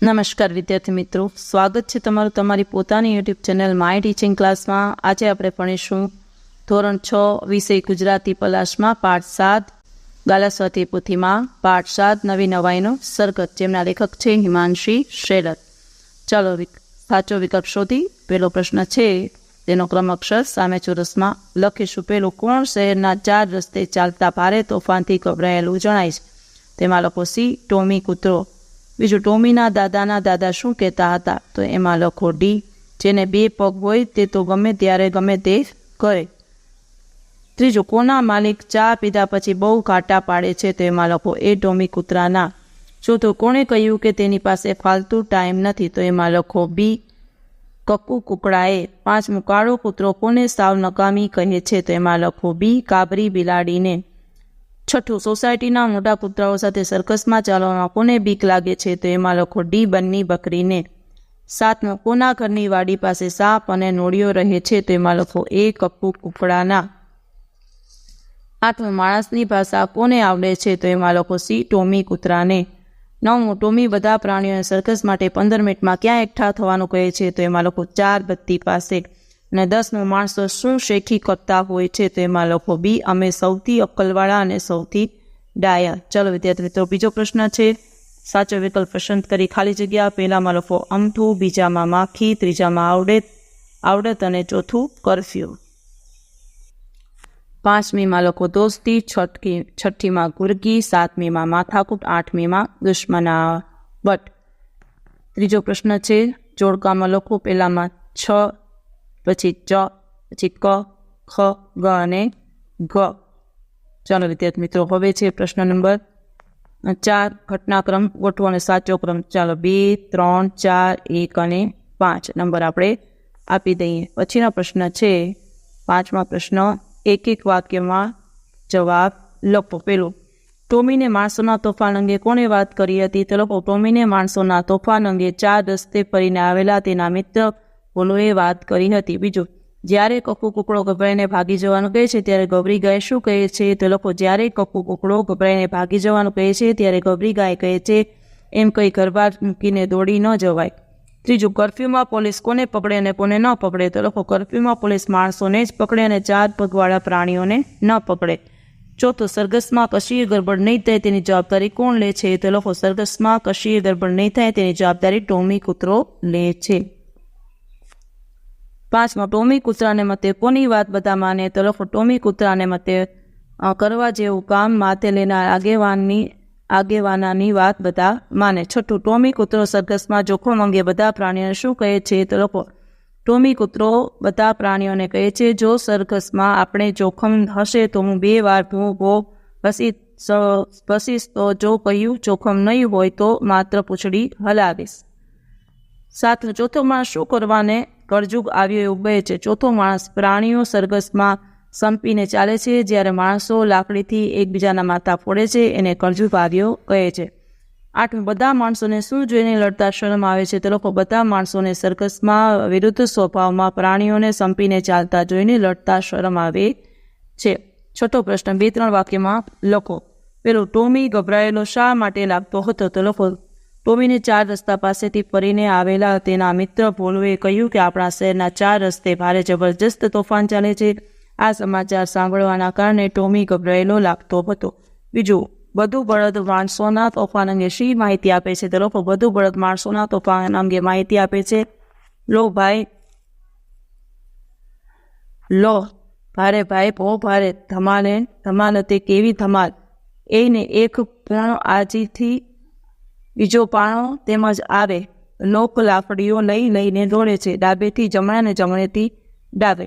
નમસ્કાર વિદ્યાર્થી મિત્રો, સ્વાગત છે તમારું તમારી પોતાની યુટ્યુબ ચેનલ માય ટીચિંગ ક્લાસમાં. આજે આપણે ભણીશું ધોરણ 6 વિષય ગુજરાતી પલાશમાં પાઠ 7 ગાલાસ્વાતી પોથીમાં પાઠ 7 નવી નવાઈનો સરગત, જેમના લેખક છે હિમાંશી શેરત. ચાલો સાચો વિકલ્પ શોધી. પહેલો પ્રશ્ન છે તેનો ક્રમ અક્ષર સામે ચોરસમાં લખીશું. પેલું, કોણ શહેરના 4 રસ્તે ચાલતા ભારે તોફાનથી ગભરાયેલું જણાય છે? તેમાં લખો સી, ટોમી કૂતરો. બીજું, ટોમીના દાદા શું કહેતા હતા? તો એમાં લખો ડી, જેને 2 પગ હોય તે તો ગમે ત્યારે ગમે તે કરે. ત્રીજું, કોના માલિક ચા પીધા પછી બહુ ઘાટા પાડે છે? તો એમાં લખો એ, ટોમી કૂતરાના. ચોથું, કોણે કહ્યું કે તેની પાસે ફાલતુ ટાઈમ નથી? તો એમાં લખો બી, કક્કુ કુકડાએ. પાંચમું, કાળો કૂતરો કોને સાવ નકામી કહે છે? તો એમાં લખો બી, કાબરી બિલાડીને. છઠ્ઠું, સોસાયટીના મોટા કૂતરાઓ સાથે સર્કસમાં ચાલવામાં કોને બીક લાગે છે? તો એમાં લખો ડી, બંની બકરીને. સાતમું, કોના ઘરની વાડી પાસે સાપ અને નોળિયો રહે છે? તો એમાં લખો એ, કક્કુ કુકડાના. આઠમું, માણસની ભાષા કોને આવડે છે? તો એમાં લખો સી, ટોમી કૂતરાને. નવમું, ટોમી બધા પ્રાણીઓને સર્કસ માટે 15 મિનિટમાં ક્યાં એકઠા થવાનું કહે છે? તો એમાં લખો 4 બત્તી પાસે. અને 10મું, માણસો શું શેખી કરતા હોય છે? તો એમાં લખો બી, અમે સૌથી અક્કલવાળા અને સૌથી ડાયા. ચલો વિદ્યાર્થી મિત્રો, બીજો પ્રશ્ન છે. સાચો વિકલ્પ પસંદ કરી ખાલી જગ્યા. પહેલામાં લખો અમથું, બીજામાં માખી, ત્રીજામાં આવડત અને ચોથું કરફ્યુ. પાંચમીમાં લખો દોસ્તી, છઠ્ઠીમાં ગુરગી, સાતમીમાં માથાકૂટ, આઠમીમાં દુશ્મનાવટ. ત્રીજો પ્રશ્ન છે, જોડકામાં લખો પહેલામાં 6, પછી ચ, પછી ક, ખ, ગ અને ઘ. ચાલો વિદ્યાર્થી મિત્રો, હવે છે પ્રશ્ન નંબર 4. ઘટનાક્રમ ગોઠવો અને સાચો ક્રમ. ચાલો 2, 3, 4, 1 અને 5 નંબર આપણે આપી દઈએ. પછીનો પ્રશ્ન છે 5મા પ્રશ્ન, એક વાક્યમાં જવાબ લખો. પેલું, ટોમીને માણસોના તોફાન અંગે કોણે વાત કરી હતી? તો લખો ટોમીને માણસોના તોફાન અંગે 4 રસ્તે ફરીને આવેલા તેના મિત્ર બોલોએ વાત કરી હતી. બીજું, જ્યારે કક્કુ કુકડો ગભરાઈને ભાગી જવાનું કહે છે ત્યારે ગભરી ગાય શું કહે છે? તો લખો જ્યારે કક્કુ કુકડો ગભરાઈને ભાગી જવાનું કહે છે ત્યારે ગભરી ગાય કહે છે એમ કઈ ઘરબાર મૂકીને દોડી ન જવાય. ત્રીજું, કરફ્યુમાં પોલીસ કોને પકડે અને કોને ન પકડે? તો લખો કરફ્યુમાં પોલીસ માણસોને જ પકડે અને 4 પગવાળા પ્રાણીઓને ન પકડે. ચોથું, સરઘસમાં કશી ગડબડ નહીં થાય તેની જવાબદારી કોણ લે છે? તો લખો સરઘસમાં કશી ગડબડ નહીં થાય તેની જવાબદારી ટોમી કૂતરો લે છે. 5મા, ટોમી કૂતરાને મતે કોની વાત બધા માને? તો લખો ટોમી કૂતરાને મતે કરવા જેવું કામ માથે લેનાર આગેવાનાની વાત બધા માને. છઠ્ઠું, ટોમી કૂતરો સરઘસમાં જોખમ અંગે બધા પ્રાણીઓને શું કહે છે? તો લખો ટોમી કૂતરો બધા પ્રાણીઓને કહે છે જો સરઘસમાં આપણે જોખમ હશે તો હું 2 વાર ભસીશ, તો જો કહ્યું જોખમ નહીં હોય તો માત્ર પૂંછડી હલાવીશ. 7, ચોથો માણસ શું કરવાને કળજુગ આવ્યો એવું કહે છે? ચોથો માણસ, પ્રાણીઓ સરઘસમાં સંપીને ચાલે છે જ્યારે માણસો લાકડીથી એકબીજાના માથા ફોડે છે એને કળજુગ આવ્યો કહે છે. 8, બધા માણસોને શું જોઈને લડતા શરમ આવે છે? તો લોકો બધા માણસોને સરઘસમાં વિરુદ્ધ સ્વભાવમાં પ્રાણીઓને સંપીને ચાલતા જોઈને લડતા શરમ આવે છે. છઠ્ઠો પ્રશ્ન 2-3 વાક્યમાં લખો. પેલું, ટોમી ગભરાયેલો શા માટે લાગતો હતો? તો લખો ટોમીને 4 રસ્તા પાસેથી ફરીને આવેલા તેના મિત્ર ભોલુએ કહ્યું કે આપણા શહેરના 4 રસ્તે ભારે જબરજસ્ત તોફાન ચાલે છે. આ સમાચાર સાંભળવાના કારણે ટોમી ગભરાયેલો લાગતો હતો. બીજું, બધુ બળદ માણસોના તોફાન અંગે શી માહિતી આપે છે? તો લોકો બધુ બળદ માણસોના તોફાન અંગે માહિતી આપે છે. લો ભાઈ, લો ભારે ભાઈ, બહુ ભારે ધમાલ હતી. કેવી ધમાલ! એને એક પાણો આજીથી બીજો પાણો તેમજ આવે. લોક લાકડીઓ લઈને દોડે છે, ડાબેથી જમણે ને જમણેથી ડાબે.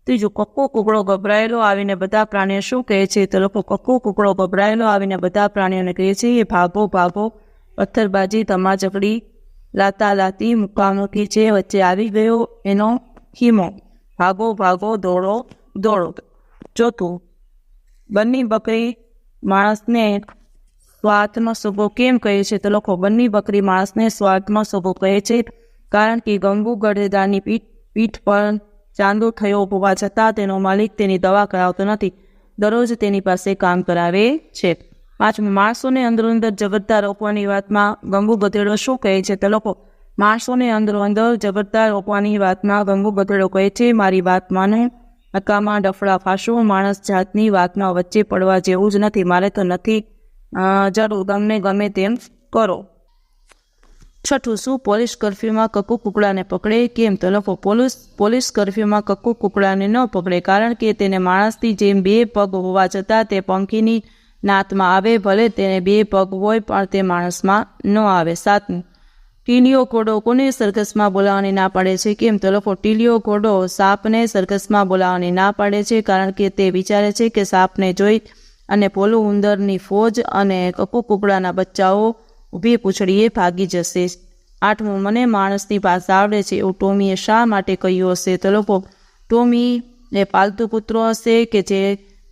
ત્રીજું, કક્કુ કુકડો ગભરાયેલો આવીને બધા પ્રાણીઓ શું કહે છે? તો લોકો કક્કુ કુકડો ગભરાયેલો આવીને બધા પ્રાણીઓને કહે છે એ ભાગો ભાગો, પથ્થરબાજી, ધમાચકડી, લાતી મુકામુકી છે, વચ્ચે આવી ગયો એનો ખીમો. ભાગો ભાગો, દોડો દોડો. ચોથું, બંની બકરી માણસને સ્વાર્થનો સ્વભાવ કેમ કહે છે? તો લોકો બંની બકરી માણસને સ્વાર્થનો સ્વભાવ કહે છે કારણ કે ગંગુ ગધેડાની પીઠ પર ચાંદો થયો હોવા છતાં તેનો માલિક તેની દવા કરાવતો નથી, દરરોજ તેની પાસે કામ કરાવે છે. પાંચમું, માણસોને અંદરો અંદર જગતતા રોપવાની વાતમાં ગંગુ ગધેડો શું કહે છે? તો લોકો માણસોને અંદરો અંદર જગતતા રોપવાની વાતમાં ગંગુ ગધેડો કહે છે, મારી વાત માનો, નકામાં ડફડા ફાંસો, માણસ જાતની વાતમાં વચ્ચે પડવા જેવું જ નથી, મારે તો નથી જરૂર, તમને ગમે તેમ કરો. છઠ્ઠું, શું પોલીસ કર્ફ્યુમાં કક્કુ કુકડાને પકડે? કેમ? તો લખો પોલીસ કર્ફ્યુમાં કક્કુ કુકડાને ન પકડે કારણ કે તેને માણસની જેમ 2 પગ હોવા છતાં તે પંખીની નાતમાં આવે, ભલે તેને 2 પગ હોય પણ તે માણસમાં ન આવે. સાતમું, ટીલીઓ ઘોડો કોને સર્કસમાં બોલાવવાની ના પાડે છે? કેમ? તો લખો ટીલીઓ ઘોડો સાપને સર્કસમાં બોલાવવાની ના પાડે છે કારણ કે તે વિચારે છે કે સાપને જોઈ અને પોલું ઉંદરની ફોજ અને કક્કુ કુકડાના બચ્ચાઓ ઊભી પૂંછડીએ ભાગી જશે. આઠમું, મને માણસની ભાષા આવડે છે એવું ટોમીએ શા માટે કહ્યું હશે? તો લોકો ટોમી એ પાલતુ કૂતરો હશે કે જે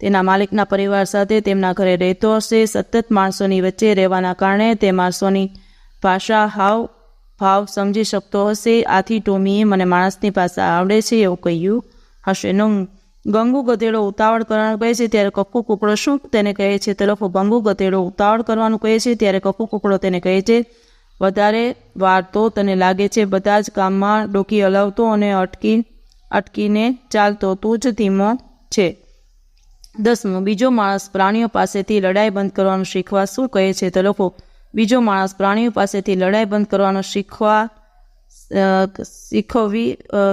તેના માલિકના પરિવાર સાથે તેમના ઘરે રહેતો હશે. સતત માણસોની વચ્ચે રહેવાના કારણે તે માણસોની ભાષા હાવ સમજી શકતો હશે. આથી ટોમીએ મને માણસની ભાષા આવડે છે એવું કહ્યું હશે. ગંગુ ગધેડો ઉતાવળ કરવાનું કહે છે ત્યારે કક્કુ કુકડો શું તેને કહે છે? તો લખો ગંગુ ગધેડો ઉતાવળ કરવાનું કહે છે ત્યારે કક્કુ કુકડો તેને કહે છે, વધારે વાર તો તને લાગે છે, બધા જ કામમાં ડોકી હલાવતો અને અટકીને ચાલતો, તું જ ધીમો છે. 10મું, બીજો માણસ પ્રાણીઓ પાસેથી લડાઈ બંધ કરવાનું શીખવા શું કહે છે? તો લખો બીજો માણસ પ્રાણીઓ પાસેથી લડાઈ બંધ કરવાનું શીખવી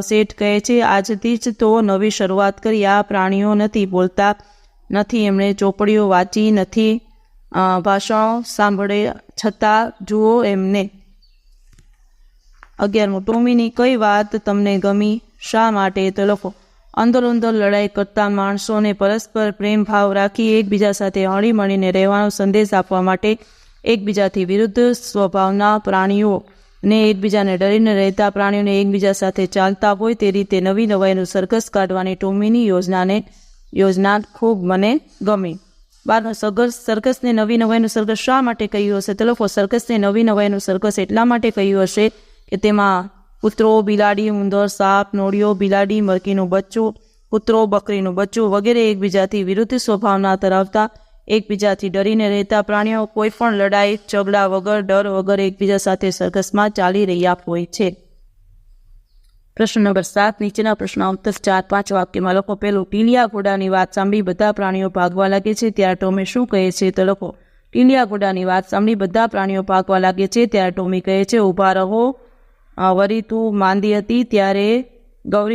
શેઠ કહે છે, આજથી જ તો નવી શરૂઆત કરી. આ પ્રાણીઓ નથી બોલતા નથી, એમણે ચોપડીઓ વાંચી નથી, ભાષણો સાંભળે છતાં જુઓ એમને. 11મું, ટોમીની કઈ વાત તમને ગમી? શા માટે? તો લખો અંદરો અંદર લડાઈ કરતા માણસોને પરસ્પર પ્રેમ ભાવ રાખી એકબીજા સાથે હળી મળીને રહેવાનો સંદેશ આપવા માટે એકબીજાથી વિરુદ્ધ સ્વભાવના પ્રાણીઓ ને એકબીજાને ડરીને રહેતા પ્રાણીઓને એકબીજા સાથે ચાલતા હોય તે રીતે નવી નવાઈનું સર્કસ કાઢવાની ટોમીની યોજના ખૂબ મને ગમી. 12મું, સર્કસને નવી નવાઈનું સર્કસ શા માટે કહ્યું હશે? તો લોકો સર્કસને નવી નવાઈનું સર્કસ એટલા માટે કહ્યું હશે કે તેમાં કૂતરો, બિલાડી, ઉંદર, સાપ, નોળિયો, બિલાડી, મરઘીનું બચ્ચું, કૂતરો, બકરીનું બચ્ચું વગેરે એકબીજાથી વિરુદ્ધ સ્વભાવના ધરાવતા, એકબીજાથી ડરીને રહેતા પ્રાણીઓ કોઈ પણ લડાઈ ઝઘડા વગર, ડર વગર એકબીજા સાથે સર્કસમાં ચાલી રહ્યા હોય છે. પ્રશ્ન નંબર 7, નીચેના પ્રશ્નો ઉત્તર 4-5 વાક્યમાં લખો. પહેલું, ટીલિયા ઘોડાની વાત સાંભળી બધા પ્રાણીઓ ભાગવા લાગે છે ત્યારે ટોમી શું કહે છે? તો લખો ટીલિયા ઘોડાની વાત સાંભળી બધા પ્રાણીઓ ભાગવા લાગે છે ત્યારે ટોમી કહે છે, ઊભા રહો, ગૌરી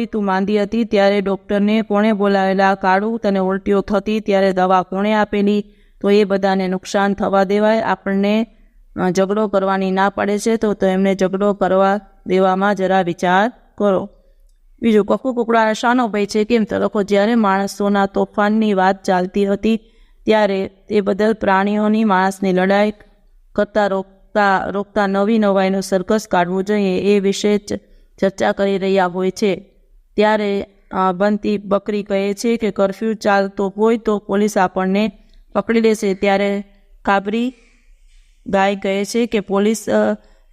તું માંદી હતી ત્યારે ડૉક્ટરને કોણે બોલાવેલા? કાળું, તને ઉલટીઓ થતી ત્યારે દવા કોણે આપેલી? તો એ બધાને નુકસાન થવા દેવાય, આપણને ઝઘડો કરવાની ના પાડે છે તો એમને ઝઘડો કરવા દેવામાં જરા વિચાર કરો. બીજું, કક્કુ કુકડાને શાનો ભય છે? કેમ? તો લખો જ્યારે માણસોના તોફાનની વાત ચાલતી હતી ત્યારે તે બદલ પ્રાણીઓની માણસની લડાઈ કરતા રોકતા નવી નવાઈનું સર્કસ કાઢવું જોઈએ એ વિશે ચર્ચા કરી રહ્યા હોય છે. ત્યારે બનતી બકરી કહે છે કે કર્ફ્યુ ચાલતો હોય તો પોલીસ આપણને પકડી લેશે. ત્યારે કાબરી ગાય કહે છે કે પોલીસ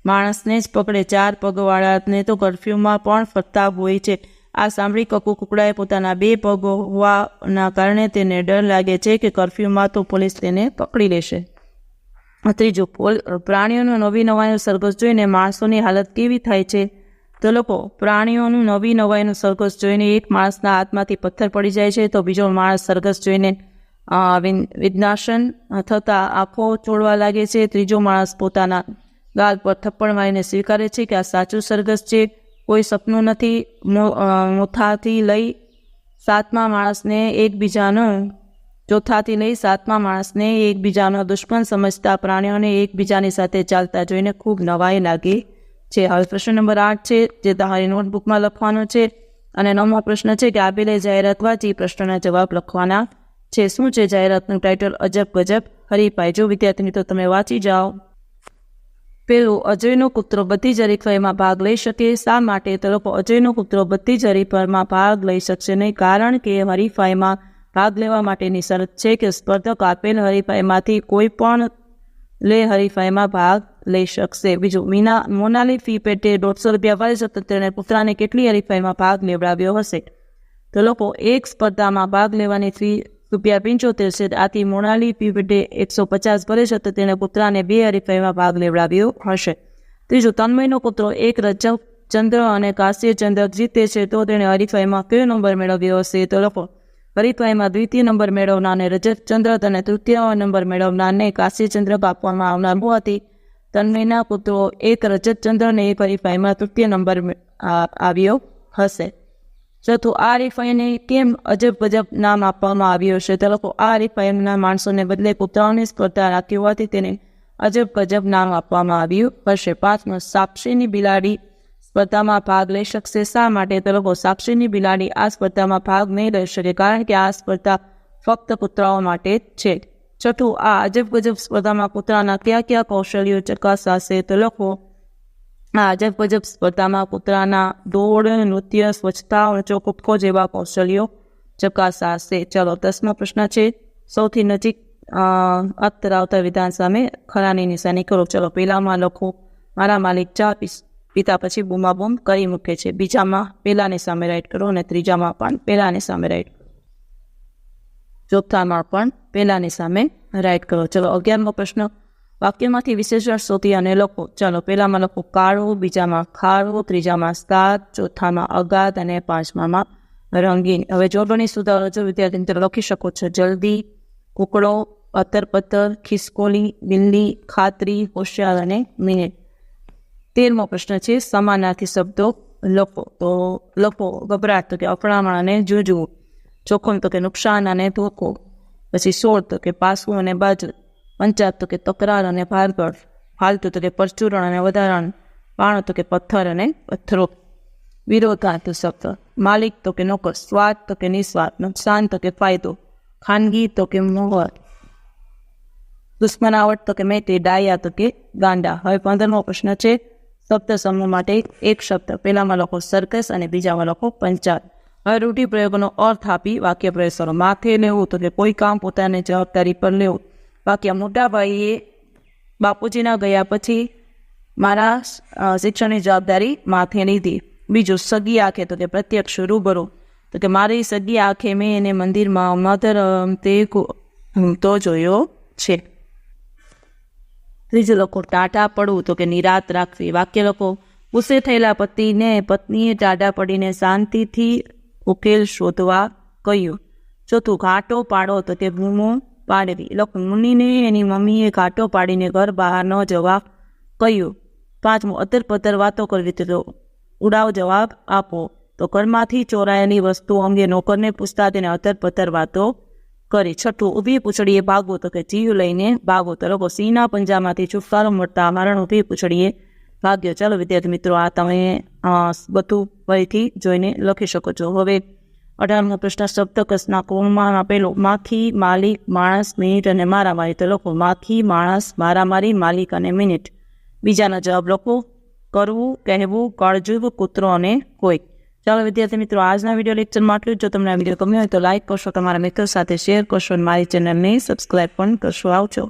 માણસને જ પકડે, 4 પગવાળાને તો કર્ફ્યુમાં પણ ફરતા હોય છે. આ સાંભળી કક્કુ કુકડાએ પોતાના 2 પગ હોવાના કારણે તેને ડર લાગે છે કે કર્ફ્યુમાં તો પોલીસ તેને પકડી લેશે. ત્રીજું, પ્રાણીઓનું નવી નવાઈનું સર્કસ જોઈને માણસોની હાલત કેવી થાય છે? તો લોકો પ્રાણીઓનું નવી નવાઈનું સર્કસ જોઈને એક માણસના હાથમાંથી પથ્થર પડી જાય છે તો બીજો માણસ સર્કસ જોઈને વિનાશન થતાં આંખો ચોળવા લાગે છે. ત્રીજો માણસ પોતાના ગાલ પર થપ્પડ મારીને સ્વીકારે છે કે આ સાચું સર્કસ છે, કોઈ સપનું નથી. ચોથાથી લઈ સાતમા માણસને એકબીજાનો દુશ્મન સમજતા પ્રાણીઓને એકબીજાની સાથે ચાલતા જોઈને ખૂબ નવાઈ લાગે છે. હવે પ્રશ્ન નંબર 8 છે જે તમારી નોટબુકમાં લખવાનો છે અને 9મો પ્રશ્ન છે કે આપેલી જાહેરાત વાંચી પ્રશ્નના જવાબ લખવાના છે. શું છે જાહેરાતનું ટાઇટલ? અજબ ગજબ હરીફાઈ. જો વિદ્યાર્થી મિત્રો તમે વાંચી જાઓ. પેલું, અજયનો કૂતરો બધી જ હરીફાઈમાં ભાગ લઈ શકે. શા માટે? તો લોકો અજયનો કૂતરો બધી જ હરીફાઈમાં ભાગ લઈ શકશે નહીં કારણ કે હરીફાઈમાં ભાગ લેવા માટેની શરત છે કે સ્પર્ધક આપેલ હરીફાઈમાંથી કોઈ પણ હરીફાઈમાં ભાગ લઈ શકશે. બીજું, મોનાલી ફી પેટે 150 રૂપિયા ભરી શકતો તેણે કૂતરાને કેટલી હરીફાઈમાં ભાગ લેવડાવ્યો હશે? તો લોકો એક સ્પર્ધામાં ભાગ લેવાની ફી ₹75 છે. આથી મોનાલી પીવટે 150 ભરે છે તો તેને કૂતરાને 2 હરીફાઈમાં ભાગ લેવડાવ્યો હશે. ત્રીજું, તન્મયનો કૂતરો એક રજત ચંદ્ર અને કાંસ્ય ચંદ્રક જીતે છે તો તેણે હરીફાઈમાં કયો નંબર મેળવ્યો હશે? તો લખો, હરીફાઈમાં દ્વિતીય નંબર મેળવનારને રજત ચંદ્રક અને તૃતીય નંબર મેળવનારને કાંસ્ય ચંદ્રક આપવામાં આવનાર હોવાથી તન્મયના કૂતરો એક રજત ચંદ્ર અને એક હરીફાઈમાં તૃતીય નંબર આવ્યો હશે. ચોથું, આ હરીફાઈને કેમ અજબ ગજબ નામ આપવામાં આવ્યું હશે? તો લખો, આ હરીફાઈના માણસોને બદલે કૂતરાઓની સ્પર્ધા રાખી હોવાથી તેને અજબ ગજબ નામ આપવામાં આવ્યું હશે. પાંચમું, સાક્ષીની બિલાડી સ્પર્ધામાં ભાગ લઈ શકશે શા માટે? તો લખો, સાક્ષીની બિલાડી આ સ્પર્ધામાં ભાગ નહીં લઈ શકે કારણ કે આ સ્પર્ધા ફક્ત કૂતરાઓ માટે જ છે. છઠ્ઠું, આ અજબ ગજબ સ્પર્ધામાં કૂતરાના કયા કયા કૌશલ્યો ચકાસાશે? તો લખો, આ અજબ ગજબ સ્પર્ધામાં કૂતરાના દોડ, નૃત્ય, સ્વચ્છતા, ઊંચો કૂદકો જેવા કૌશલ્યો ચકાસાશે. ચલો, 10મો પ્રશ્ન છે, સૌથી નજીક અર્થ ધરાવતા વિધાન સામે ખરાની નિશાની કરો. ચલો, પહેલામાં લખો, મારા માલિક ચા પીતા પછી બૂમાબૂમ કરી મૂકે છે. બીજામાં પહેલાની સામે રાઈટ કરો અને ત્રીજામાં પણ પહેલાની સામે રાઈટ કરો. ચોથામાં પણ પહેલાની સામે રાઈટ કરો. ચલો, 11મો પ્રશ્ન, વાક્યમાંથી વિશેષણ શોધી અને લખો. ચલો, પહેલામાં લખો કાળું, બીજામાં ખારું, ત્રીજામાં સાત, ચોથામાં અગાધ અને પાંચમામાં રંગીન. હવે જોડણી સુધારો જો વિદ્યાર્થી મિત્રો લખી શકો છો. જલ્દી, કુકડો, અતર પત્તર, ખિસકોલી, બિલ્લી, ખાતરી, હોશિયાર અને મિનિટ. 13મો પ્રશ્ન છે, સમાનાર્થી શબ્દો લખો. તો લખો, ગભરાટ તો કે અફળામણ અને જૂજવું, જોખમ તો કે નુકસાન અને ધોકો, પછી સોળ તો કે પાસવું અને બાજુ, પંચાત તો કે તકરાર અને ભારગઢ, ફાલતુ તો કે પરચુરણ અને વધારણ, પાણો તો કે પથ્થર અને પથ્થરો. વિરોધાર્થ શબ્દ, માલિક તો કે નોકર, સ્વાદ તો કે નિસ્વાદ, નુકસાન તો કે ફાયદો, ખાનગી તો કે મોહર, દુશ્મનાવટ તો કે મૈત્રી, ડાયા તો કે ગાંડા. હવે 15મો પ્રશ્ન છે, શબ્દ સમૂહ માટે એક શબ્દ. પહેલામાં લખો સર્કસ અને બીજામાં લખો પંચાત. હવે રૂઢિપ્રયોગનો અર્થ આપી વાક્ય પ્રયોગ કરો. માથે લેવું તો કે કોઈ કામ પોતાની જવાબદારી પર લેવું. વાક્ય, મોટા ભાઈએ બાપુજીના ગયા પછી મારા શિક્ષણની જવાબદારી માથે લીધી. બીજું, સગી આંખે તો કે પ્રત્યક્ષ રૂબરૂ, તો કે મારી સગી આંખે મેં એને મંદિરમાં મધર તે તો જોયો છે. ત્રીજું લખો ટાઢા પડવું, તો કે નિરાત રાખવી. વાક્ય લખો, ગુસ્સે થયેલા પતિને પત્નીએ ટાઢા પડીને શાંતિથી ઉકેલ શોધવા કહ્યું. ચોથું, ઘાટો પાડો, તો કે બૂમો પાડવી. લખો, મુનિને એની મમ્મીએ ઘાટો પાડીને ઘર બહાર ન જવા કહ્યું. પાંચમું, અતર પતર વાતો કરવી, તો ઉડાવ જવાબ આપો. તો ઘરમાંથી ચોરાયેલી વસ્તુઓ અંગે નોકરને પૂછતા તેને અતર પતર વાતો કરી. છઠ્ઠું, ઊભી પૂંછડીએ ભાગવું, તો કે જીવ લઈને ભાગો. તો લોકો સિંહના પંજામાંથી છુટકારો મળતા હરણ ઊભી પૂંછડીએ ભાગ્યો. ચાલો વિદ્યાર્થી મિત્રો, આ તમે બધું ફરીથી જોઈને લખી શકો છો. હવે 18મો પ્રશ્ન, સપ્તકસના કોણમાં આપેલો માખી, માલિક, માણસ, મિનિટ અને મારામારી. તો લખો માખી, માણસ, મારામારી, માલિક અને મિનિટ. બીજાનો જવાબ લખો, કરવું, કહેવું, કળજુગ, કૂતરો અને કોઈ. ચાલો વિદ્યાર્થી મિત્રો, આજના વિડીયો લેક્ચરમાં આટલું જ. જો તમને આ વિડીયો ગમ્યો હોય તો લાઇક કરશો, તમારા મિત્રો સાથે શેર કરશો અને મારી ચેનલને સબસ્ક્રાઈબ પણ કરશો. આવજો.